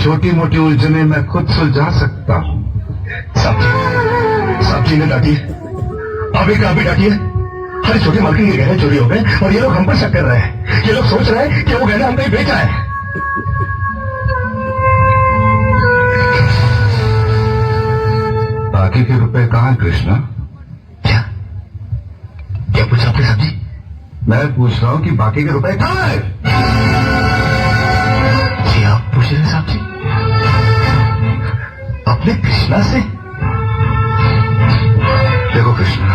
छोटी मोटी उलझने मैं खुद सुलझा सकता हूँ। साहब जी ने डांटी, अभी का अभी डांटी है। अरे छोटे मालकिन के गहने चोरी हो गए और ये लोग हम पर शक कर रहे हैं। ये लोग सोच रहे हैं कि वो गहना हम कहीं बेचा है। बाकी के रुपए कहाँ हैं कृष्णा? क्या क्या पूछा आपने साहब जी? मैं पूछ रहा हूँ कि बाकी के रुपए कहाँ हैं? जी आप पूछ रहे हैं साहब जी अपने कृष्णा से? देखो कृष्णा,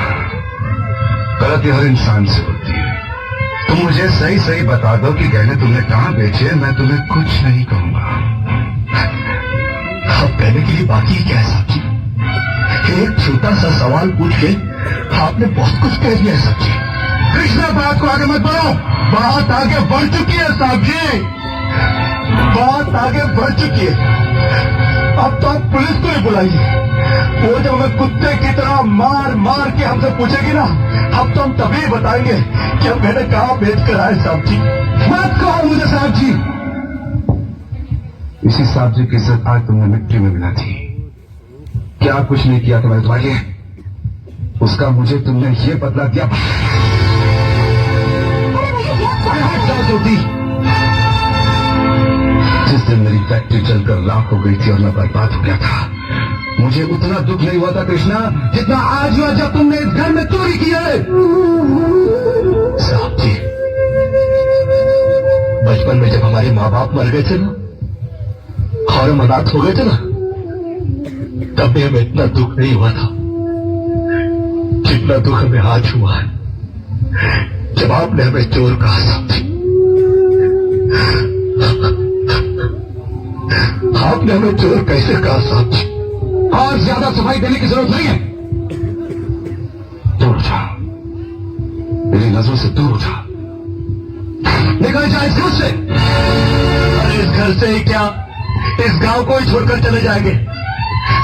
गलती हर इंसान से होती है। तुम मुझे सही सही बता दो कि गहने तुमने कहाँ बेचे, मैं तुम्हें कुछ नहीं कहूंगा। अब कहने के लिए बाकी क्या है साहब जी? एक छोटा सा सवाल पूछ के आपने बहुत कुछ कह दिया है साहब जी। कृष्णा, बात को आगे मत बढ़ो। बात आगे बढ़ चुकी है साहब जी, बात आगे बढ़ चुकी है। अब तो आप पुलिस को ही बुलाइए। वो जब हमें कुत्ते की तरह मार मार के हमसे पूछेगी ना, अब तो हम तभी बताएंगे कि हम गहने कहाँ बेच कर आए साहब जी। मत कहो मुझे साहब जी। इसी साहब जी की इज्जत आज तुमने मिट्टी में मिला थी। क्या कुछ नहीं किया तुम्हारे तुम्हारे लिए, उसका मुझे तुमने ये बदला दिया। ज्योति, जिस दिन मेरी फैक्ट्री चलकर लाख हो गई थी और मैं बर्बाद हो गया था, मुझे उतना दुख नहीं हुआ था कृष्णा जितना आज हुआ जब तुमने इस घर में चोरी की है। साहब जी, बचपन में जब हमारे माँ बाप मर गए थे ना और हम अनाथ हो गए थे ना, तब भी हमें इतना दुख नहीं हुआ था जितना दुख हमें आज हुआ है जब आपने हमें चोर कहा साहब जी। आपने हमें चोर कैसे कहा साहब जी? और ज्यादा सफाई देने की जरूरत नहीं है। दूर जा, मेरी नजरों से दूर जा, निकल जा इस घर से। अरे इस घर से ही क्या, इस गांव को ही छोड़कर चले जाएंगे।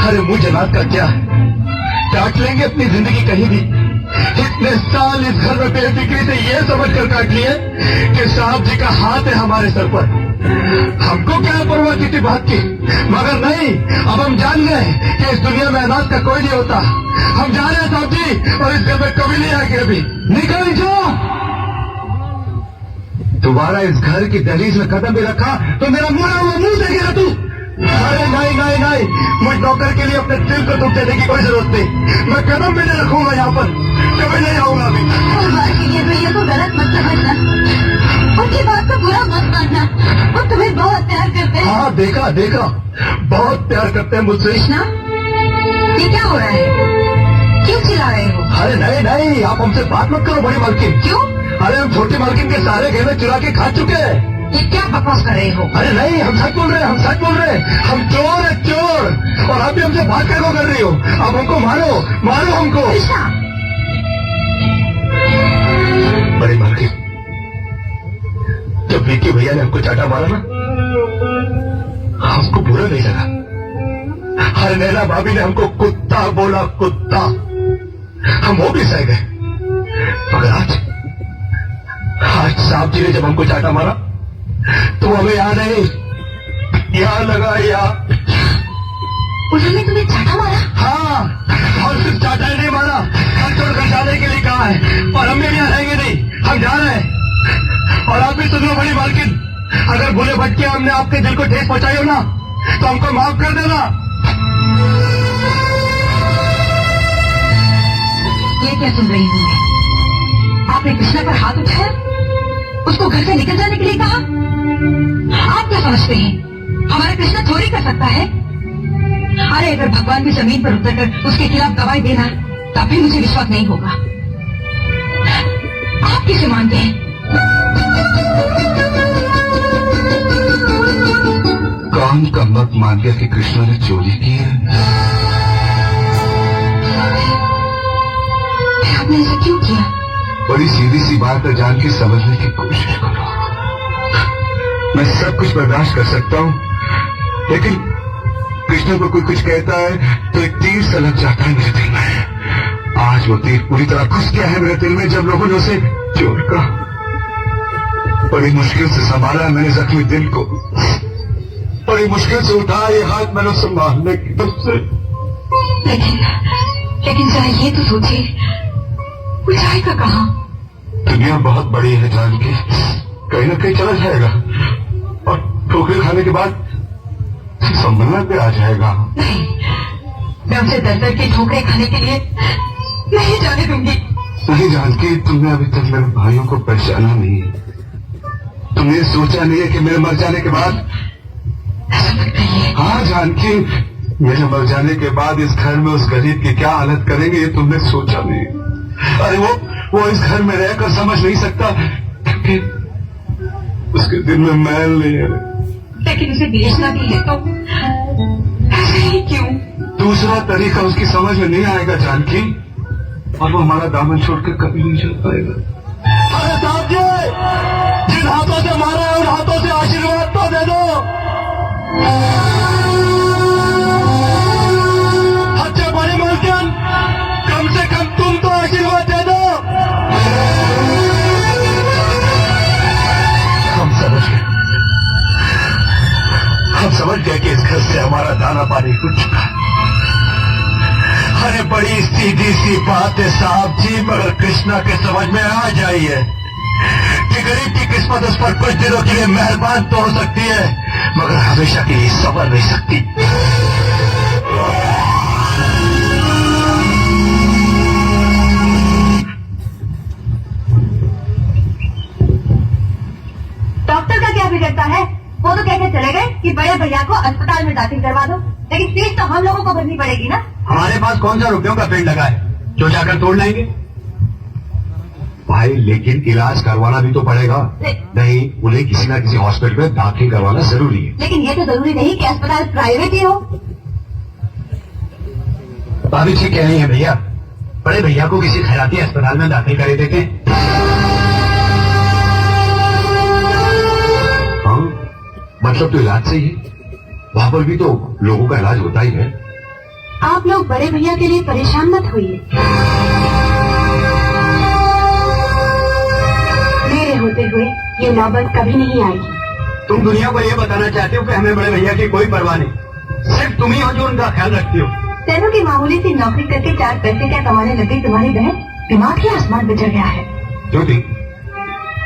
अरे मुझे बात का क्या है, काट लेंगे अपनी जिंदगी कहीं भी। इतने साल इस घर में बेफिक्री से ये समझकर काट लिए कि साहब जी का हाथ है हमारे सर पर। हमको क्या परवाह थी बात की, मगर नहीं, अब हम जान गए कि इस दुनिया में अनाथ का कोई नहीं होता। हम जा रहे हैं साहब जी और इस घर में कभी नहीं आएंगे। अभी निकल जाओ। दोबारा इस घर की दहलीज में कदम भी रखा तो मेरा मुड़ा हुआ मुंह देखेगा तू। अरे नहीं नहीं नहीं, मुझ नौकर के लिए अपने दिल को दुख देने की कोई जरूरत नहीं। मैं कदम भी नहीं रखूंगा यहाँ पर, कभी नहीं आऊंगा अभी। भैया को गलत मत समझना, उनकी बात को बुरा मत मानना, वो तुम्हें बहुत प्यार करते हैं। हाँ देखा देखा, बहुत प्यार करते हैं मुझसे। कृष्णा, ये क्या हो रहा है? क्यों चिल्ला रहे हो? अरे नहीं नहीं, आप हमसे बात मत करो बड़ी मालकिन। क्यों? अरे हम छोटी मालकिन के सारे गहने चुरा के खा चुके हैं। ये क्या बकवास कर रहे हो? अरे नहीं, हम सच बोल रहे हैं, हम सच बोल रहे हैं। हम चोर है चोर, और आप भी हमसे बात कर रही हो। अब हमको मारो, मारो हमको। कृष्णा, बड़ी मालकिन, जब विक्की भैया ने हमको चाटा मारा ना, हमको बुरा नहीं लगा। हर नैना भाभी ने हमको कुत्ता बोला, कुत्ता। हम वो भी सह गए। मगर आज साहब जी ने जब हमको चाटा मारा तो हमें यहाँ नहीं, यहाँ लगा यहाँ। उन्होंने तुम्हें चाटा मारा? हाँ, और सिर्फ चाटा ही नहीं मारा, घर छोड़कर जाने के लिए कहा है। और हम भी यहाँ रहेंगे नहीं, हम जा रहे हैं। और आप भी सुन लो बड़ी मालकिन, अगर भूले भटके हमने आपके दिल को ठेस पहुंचाई हो ना, तो हमको माफ कर देना। ये क्या सुन रही हूँ मैं? आपने कृष्णा पर हाथ उठाया, उसको घर से निकल जाने के लिए कहा। आप क्या समझते हैं हमारा कृष्णा चोरी कर सकता है? अरे अगर भगवान भी जमीन पर उतरकर उसके खिलाफ गवाही देना, तब भी मुझे विश्वास नहीं होगा। आप किसे मानते हैं? कौन कम्बक मान गया कि कृष्णा ने चोरी की है? आपने ऐसा क्यों किया? बड़ी सीधी सी बात है, जान के समझने की कोशिश करो। मैं सब कुछ बर्दाश्त कर सकता हूँ, लेकिन कृष्णा को कोई कुछ कहता है तो एक तीर सा लग जाता है मेरे दिल में। आज वो तीर पूरी तरह घुस गया है मेरे दिल में जब लोगों ने उसे चोर कहा। बड़ी मुश्किल से संभाला है मैंने जख्मी दिल को, बड़ी बड़ी मुश्किल से उठाया ये हाथ मैंने संभालने की तब से। लेकिन जरा ये तो सोचिए, वो जाएगा कहाँ? दुनिया बहुत बड़ी है जानकी, कहीं ना कहीं चला जाएगा और ठोकर खाने के बाद संभलना पे आ जाएगा। नहीं, मैं उसे दर की ठोकरें खाने के लिए नहीं जाने दूंगी। नहीं जानकी, तुमने अभी तक मेरे भाइयों को पहचाना नहीं, तुमने सोचा नहीं है कि मेरे मर जाने के बाद। ऐसा लगता है। हाँ जानकी, मेरे मर जाने के बाद इस घर में उस गरीब की क्या हालत करेंगे ये तुमने सोचा नहीं। अरे वो इस घर में रहकर समझ नहीं सकता क्योंकि उसके दिल में मैल नहीं है। लेकिन उसे बेचना भी है तो ऐसे ही क्यों? दूसरा तरीका उसकी समझ में नहीं आएगा जानकी, और वो हमारा दामन छोड़कर कभी नहीं चल पाएगा। अरे साहब जी, जिन हाथों से मारा है उन हाथों से आशीर्वाद तो दे दो। अच्छा बड़े मालकिन, कम से कम तुम तो आशीर्वाद दे दो। हम समझ गए कि इस घर से हमारा दाना पानी उठ चुका है। अरे बड़ी सीधी सी बात है साहब जी, मगर कृष्णा के समझ में आ जाइए कि गरीब की किस्मत उस पर कुछ दिनों के लिए मेहरबान तो हो सकती है मगर हमेशा के लिए संभल नहीं सकती। डॉक्टर का क्या बिगड़ता है? वो तो कहकर चले गए कि बड़े भैया को अस्पताल में दाखिल करवा दो, लेकिन फीस तो हम लोगों को भरनी पड़ेगी ना। हमारे पास कौन सा रुपयों का पेड़ लगा है जो जाकर तोड़ लाएंगे? भाई लेकिन इलाज करवाना भी तो पड़ेगा। नहीं, उन्हें किसी ना किसी हॉस्पिटल में दाखिल करवाना जरूरी है। लेकिन ये तो जरूरी नहीं कि अस्पताल प्राइवेट ही हो। भाभी ठीक कह रही है भैया, बड़े भैया को किसी खैराती अस्पताल में दाखिल करे देते हैं। हाँ, मतलब तो इलाज सही है, वहाँ पर भी तो लोगों का इलाज होता ही है। आप लोग बड़े भैया के लिए परेशान मत होइए, मेरे होते हुए ये नौबत कभी नहीं आएगी। तुम दुनिया को ये बताना चाहते हो कि हमें बड़े भैया की कोई परवाह नहीं, सिर्फ तुम ही हो जो उनका ख्याल रखती हो। तेनों की मामूली सी नौकरी करके 4 पैसे क्या कमाने लगी तुम्हारी बहन, दिमाग ही आसमान पे चढ़ गया है। ज्योति,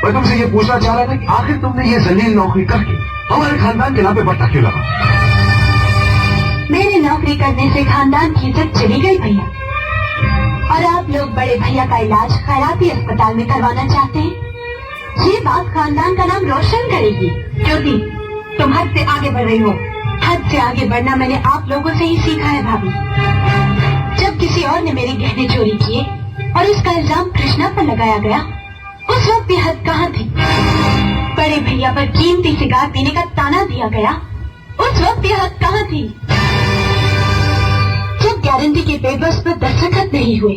मैं तुमसे ये पूछना चाह रहा था कि आखिर तुमने ये जलील नौकरी करके हमारे खानदान के नाम पे बट्टा क्यों लगा? मेरे नौकरी करने से खानदान की इज्जत चली गई भैया, और आप लोग बड़े भैया का इलाज खैराती अस्पताल में करवाना चाहते हैं। ये बात खानदान का नाम रोशन करेगी। ज्योति, तुम हद से आगे बढ़ रही हो। हद से आगे बढ़ना मैंने आप लोगों से ही सीखा है भाभी। जब किसी और ने मेरे गहने चोरी किए और उसका इल्जाम कृष्णा पर लगाया गया, उस वक्त भी हद कहाँ थी? बड़े भैया पर कीमती सिगार पीने का ताना दिया गया, उस वक्त भी हद कहाँ थी? जब गारंटी के पेपर्स पर दस्तखत नहीं हुए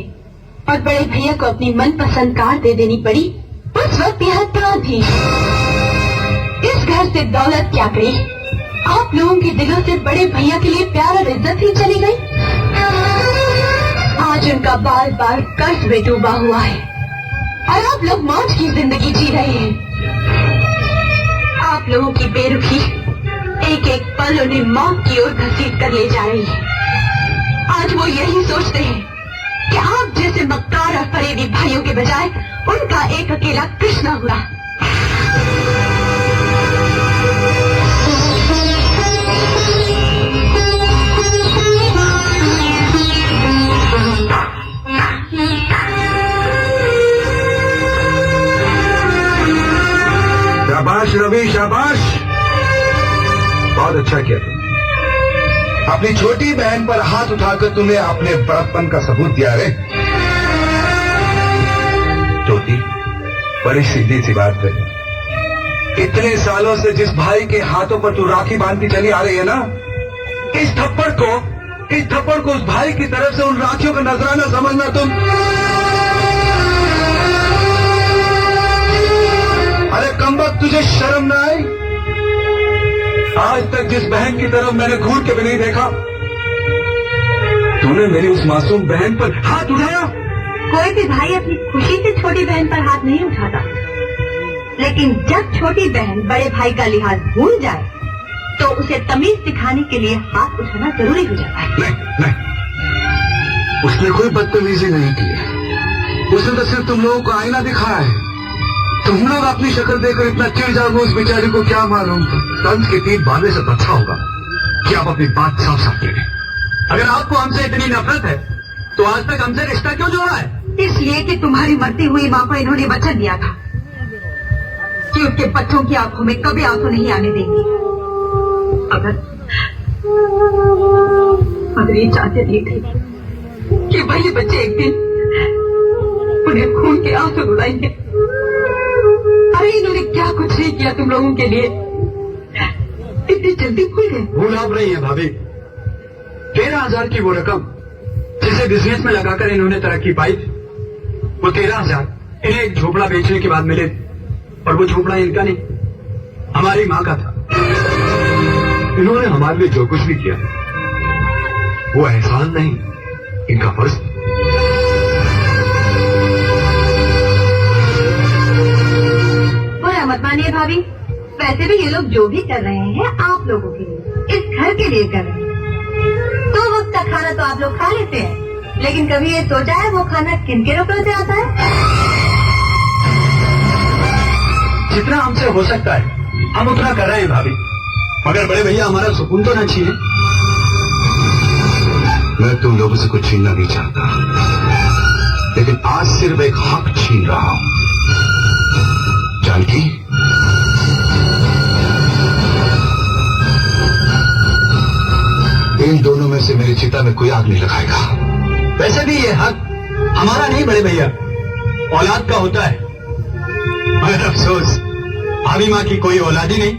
और बड़े भैया को अपनी मनपसंद कार दे देनी पड़ी, उस वक्त भी हद कहाँ थी? इस घर से दौलत क्या गई, आप लोगों के दिलों से बड़े भैया के लिए प्यार और इज्जत ही चली गई। आज उनका बार बार कर्ज में डूबा हुआ है और आप लोग मौज की जिंदगी जी रहे हैं। आप लोगों की बेरुखी एक एक पल उन्हें मौत की ओर घसीट कर ले जा रही है। आज वो यही सोचते हैं कि आप जैसे मक्कार और फरेबी भाइयों के बजाय उनका एक अकेला कृष्णा हुआ। शाबाश रवि, शाबाश, बहुत अच्छा किया तुम। अपनी छोटी बहन पर हाथ उठाकर तुमने अपने बड़प्पन का सबूत दिया रे। ज्योति, बड़ी सीधी सी बात है, इतने सालों से जिस भाई के हाथों पर तू राखी बांधती चली आ रही है ना, इस थप्पड़ को उस भाई की तरफ से उन राखियों का नजराना समझना तुम। अरे कमबख्त, तुझे शर्म न आई? आज तक जिस बहन की तरफ मैंने घूर के भी नहीं देखा, तूने मेरी उस मासूम बहन पर हाथ उठाया। कोई भी भाई अपनी खुशी से छोटी बहन पर हाथ नहीं उठाता, लेकिन जब छोटी बहन बड़े भाई का लिहाज भूल जाए तो उसे तमीज सिखाने के लिए हाथ उठाना जरूरी हो जाता है। नहीं, उसने कोई बदतमीजी नहीं की। उसने तो सिर्फ तुम लोगों को आईना दिखाया है। तुम लोग अपनी शक्ल देखकर इतना चिढ़ जाओगे, उस बेचारी को क्या मालूम। तंज के तीर बांधने से अच्छा होगा कि आप अपनी बात साफ साफ करें। अगर आपको हमसे इतनी नफरत है तो आज तक हमसे रिश्ता क्यों जोड़ा है? इसलिए कि तुम्हारी मरती हुई माँ को इन्होंने वचन दिया था कि उसके बच्चों की आंखों में कभी आंसू नहीं आने देंगी। अगर ये चाहते नहीं थे कि वही बच्चे एक दिन उन्हें खून के आंसू रुलाएंगे। अरे इन्होंने क्या कुछ नहीं किया तुम लोगों के लिए, इतनी जल्दी भूल गए। भूल आप रही है भाभी। 13,000 की वो रकम जिसे बिजनेस में लगाकर इन्होंने तरक्की पाई, वो 13,000 इन्हें एक झोपड़ा बेचने के बाद मिले। और वो झोपड़ा इनका नहीं, हमारी माँ का था। इन्होंने हमारे लिए जो कुछ भी किया वो एहसान नहीं, इनका फर्ज। बुरा मत मानिए भाभी, वैसे भी ये लोग जो भी कर रहे हैं आप लोगों के लिए, इस घर के लिए कर रहे हैं। 2 वक्त का खाना तो आप लोग खा लेते हैं, लेकिन कभी ये सोचा है वो खाना किनके रुपयों से आता है? जितना हमसे हो सकता है हम उतना कर रहे हैं भाभी, मगर बड़े भैया हमारा सुकून तो न छीने। मैं तुम लोगों से कुछ छीनना नहीं चाहता, लेकिन आज सिर्फ एक हक छीन रहा हूं। जानकी, इन दोनों में से मेरी चिता में कोई आग नहीं लगाएगा। वैसे भी ये हक हमारा नहीं बड़े भैया, औलाद का होता है। मगर अफसोस भाभी माँ की कोई औलाद ही नहीं।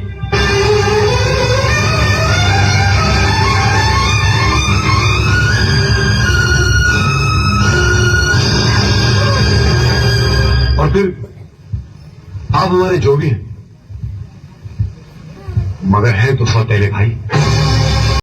और फिर आप हमारे जो भी हैं, मगर हैं तो सौतेले भाई।